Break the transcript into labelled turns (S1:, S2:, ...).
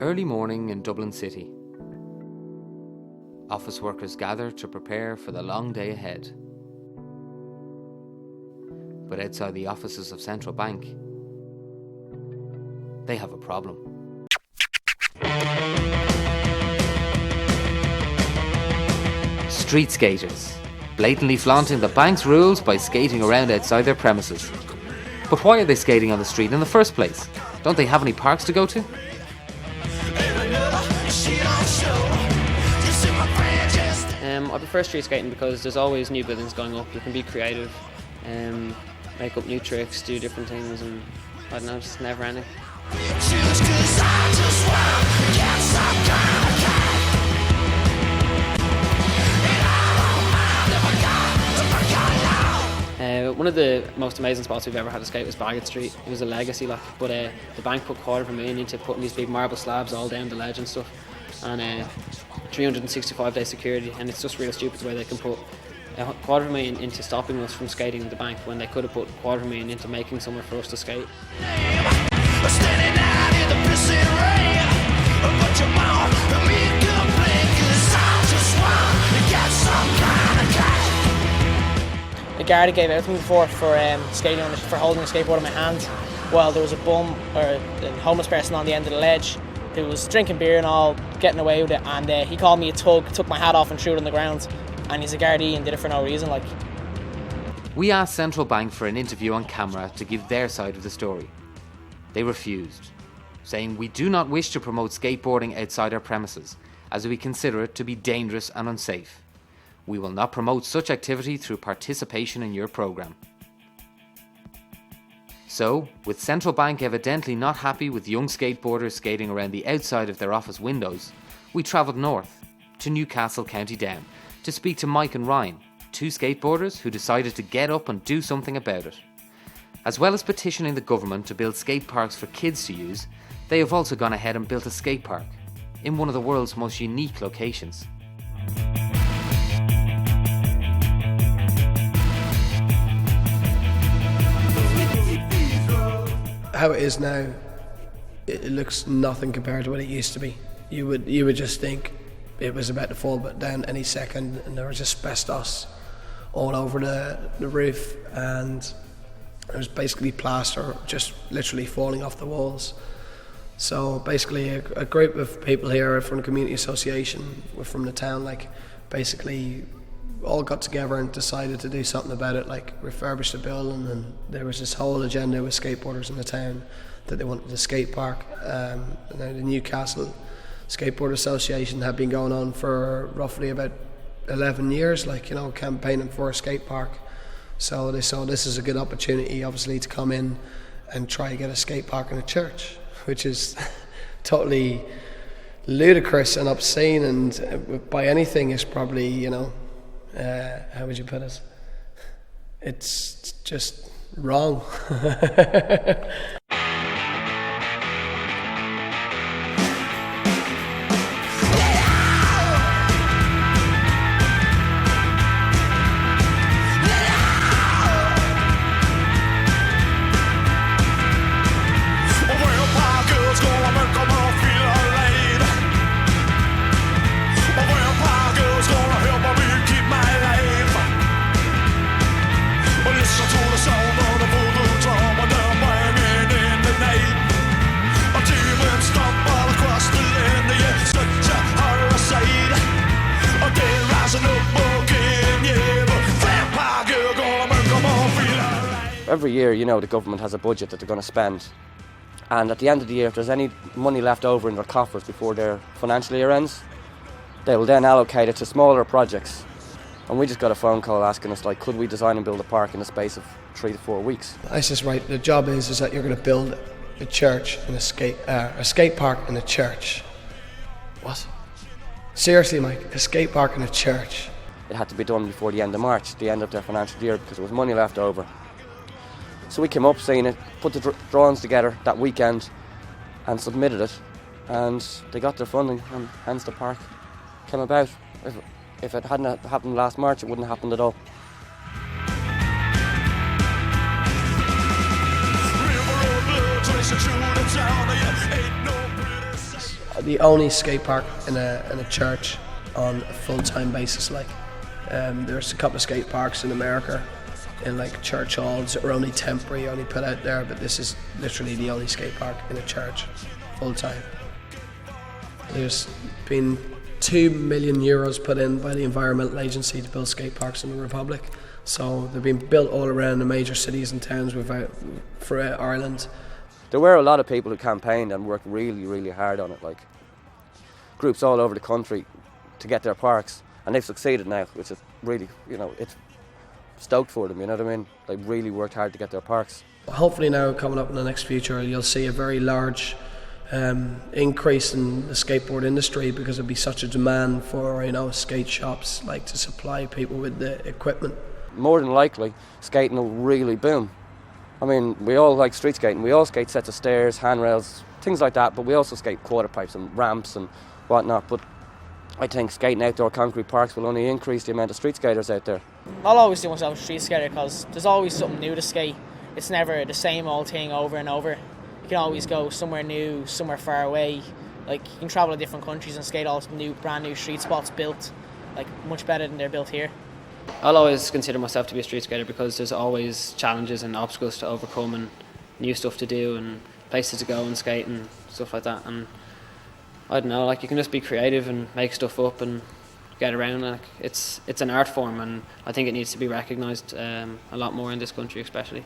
S1: Early morning in Dublin City. Office workers gather to prepare for the long day ahead. But outside the offices of Central Bank, they have a problem. Street skaters, blatantly flaunting the bank's rules by skating around outside their premises. But why are they skating on the street in the first place? Don't they have any parks to go to?
S2: I prefer street skating because there's always new buildings going up. You can be creative, make up new tricks, do different things, and I don't know, it's just never ending. One of the most amazing spots we've ever had to skate was Bagot Street. It was a legacy, but the bank put $250,000 into putting these big marble slabs all down the ledge and stuff, and 365-day security, and it's just real stupid the way they can put $250,000 into stopping us from skating the bank when they could have put $250,000 into making somewhere for us to skate.
S3: The guard gave out to me before for skating for holding a skateboard in my hand while there was a bum or a homeless person on the end of the ledge who was drinking beer and all, getting away with it, and he called me a tug, took my hat off and threw it on the ground, and he's a Gardaí and did it for no reason.
S1: We asked Central Bank for an interview on camera to give their side of the story. They refused, saying we do not wish to promote skateboarding outside our premises, as we consider it to be dangerous and unsafe. We will not promote such activity through participation in your programme. So, with Central Bank evidently not happy with young skateboarders skating around the outside of their office windows, we travelled north to Newcastle, County Down, to speak to Mike and Ryan, two skateboarders who decided to get up and do something about it. As well as petitioning the government to build skate parks for kids to use, they have also gone ahead and built a skate park in one of the world's most unique locations.
S4: How it is now, it looks nothing compared to what it used to be. You would just think it was about to fall down any second, and there was asbestos all over the roof, and there was basically plaster just literally falling off the walls. So basically a group of people here from the community association, from the town, basically all got together and decided to do something about it, refurbish the building, and there was this whole agenda with skateboarders in the town that they wanted a skate park. Now the Newcastle Skateboard Association had been going on for roughly about 11 years, campaigning for a skate park. So they saw this as a good opportunity, obviously, to come in and try to get a skate park in a church, which is totally ludicrous and obscene, and by anything is probably, how would you put it? It's just wrong.
S5: Every year, the government has a budget that they're going to spend, and at the end of the year, if there's any money left over in their coffers before their financial year ends, they will then allocate it to smaller projects. And we just got a phone call asking us, could we design and build a park in the space of 3 to 4 weeks?
S4: I says, right, the job is that you're going to build a church and a skate park in a church. What? Seriously, Mike, a skate park in a church?
S5: It had to be done before the end of March, the end of their financial year, because there was money left over. So we came up, seeing it, put the drawings together that weekend and submitted it, and they got their funding, and hence the park came about. If it hadn't happened last March, it wouldn't have happened at all.
S4: the only skate park in a church on a full-time basis. Like, there's a couple of skate parks in America in like church halls that are only temporary, only put out there, but this is literally the only skate park in a church full-time. There's been €2 million put in by the Environmental Agency to build skate parks in the Republic. So they've been built all around the major cities and towns throughout Ireland.
S5: There were a lot of people who campaigned and worked really, really hard on it, like groups all over the country to get their parks, and they've succeeded now, which is really, it's stoked for them, you know what I mean? They really worked hard to get their parks.
S4: Hopefully now, coming up in the next future, you'll see a very large increase in the skateboard industry, because there'll be such a demand for skate shops like to supply people with the equipment.
S5: More than likely, skating will really boom. I mean, we all like street skating. We all skate sets of stairs, handrails, things like that, but we also skate quarter pipes and ramps and whatnot. But I think skating outdoor concrete parks will only increase the amount of street skaters out there.
S3: I'll always do myself a street skater because there's always something new to skate. It's never the same old thing over and over. You can always go somewhere new, somewhere far away. Like, you can travel to different countries and skate all brand new street spots built, like, much better than they're built here.
S2: I'll always consider myself to be a street skater because there's always challenges and obstacles to overcome and new stuff to do and places to go and skate and stuff like that. And I don't know, like, you can just be creative and make stuff up and get around. Like, it's an art form, and I think it needs to be recognised a lot more in this country especially.